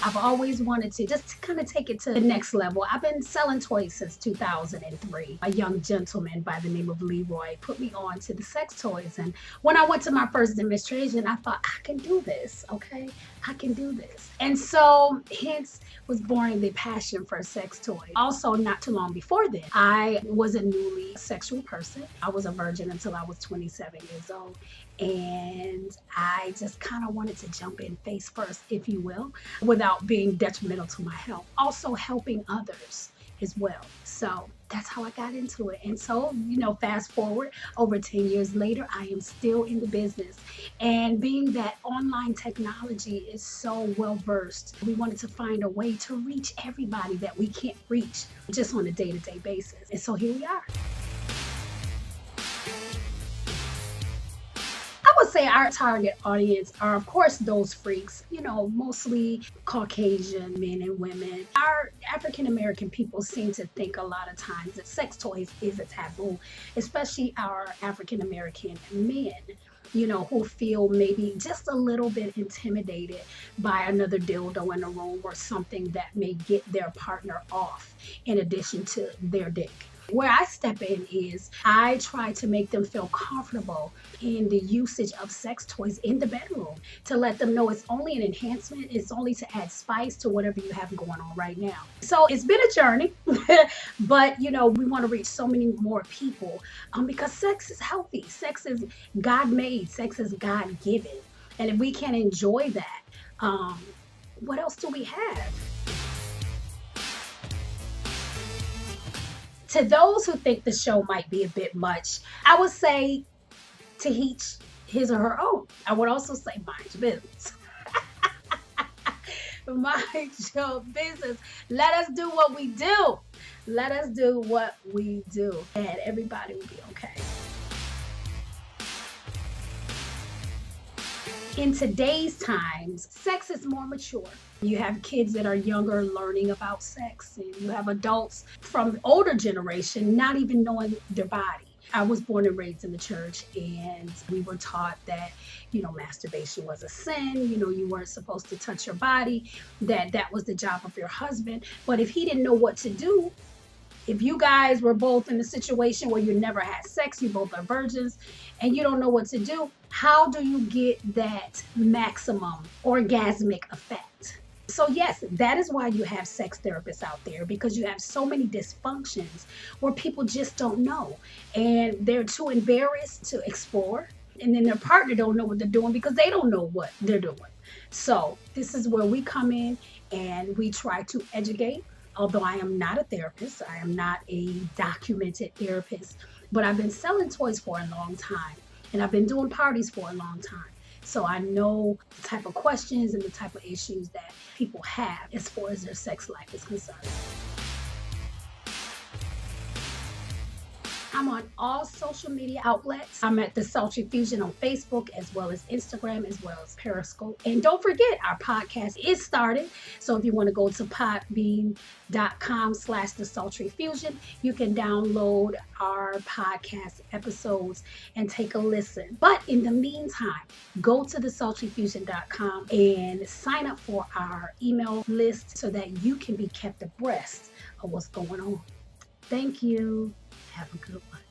I've always wanted to just kind of take it to the next level. I've been selling toys since 2003. A young gentleman by the name of Leroy put me on to the sex toys. And when I went to my first demonstration, I thought, I can do this, okay? I can do this. And so hence was born the passion for sex toys. Also, not too long before then, I was a newly sexual person. I was a virgin until I was 27 years old. And I just kind of wanted to jump in face first, if you will, without being detrimental to my health. Also helping others as well. So that's how I got into it. And so, fast forward over 10 years later, I am still in the business. And being that online technology is so well versed, we wanted to find a way to reach everybody that we can't reach just on a day-to-day basis. And so here we are. I would say our target audience are, of course, those freaks, mostly Caucasian men and women. Our African American people seem to think a lot of times that sex toys is a taboo, especially our African American men, who feel maybe just a little bit intimidated by another dildo in the room or something that may get their partner off in addition to their dick. Where I step in is I try to make them feel comfortable in the usage of sex toys in the bedroom, to let them know it's only an enhancement. It's only to add spice to whatever you have going on right now. So it's been a journey, but we want to reach so many more people because sex is healthy. Sex is God-made. Sex is God-given. And if we can enjoy that, what else do we have? To those who think the show might be a bit much, I would say to each his or her own. I would also say mind your business. Mind your business. Let us do what we do. Let us do what we do. And everybody will be okay. In today's times, sex is more mature. You have kids that are younger learning about sex, and you have adults from older generation not even knowing their body. I was born and raised in the church, and we were taught that, masturbation was a sin, you weren't supposed to touch your body, that was the job of your husband. But if he didn't know what to do, if you guys were both in a situation where you never had sex, you both are virgins, and you don't know what to do, how do you get that maximum orgasmic effect? So yes, that is why you have sex therapists out there, because you have so many dysfunctions where people just don't know, and they're too embarrassed to explore, and then their partner don't know what they're doing because they don't know what they're doing. So this is where we come in and we try to educate. Although I am not a therapist, I am not a documented therapist, but I've been selling toys for a long time, and I've been doing parties for a long time. So I know the type of questions and the type of issues that people have as far as their sex life is concerned. I'm on all social media outlets. I'm at the Sultry Fusion on Facebook, as well as Instagram, as well as Periscope. And don't forget, our podcast is started. So if you want to go to podbean.com/the Sultry Fusion, you can download our podcast episodes and take a listen. But in the meantime, go to thesultryfusion.com and sign up for our email list so that you can be kept abreast of what's going on. Thank you. Have a good one.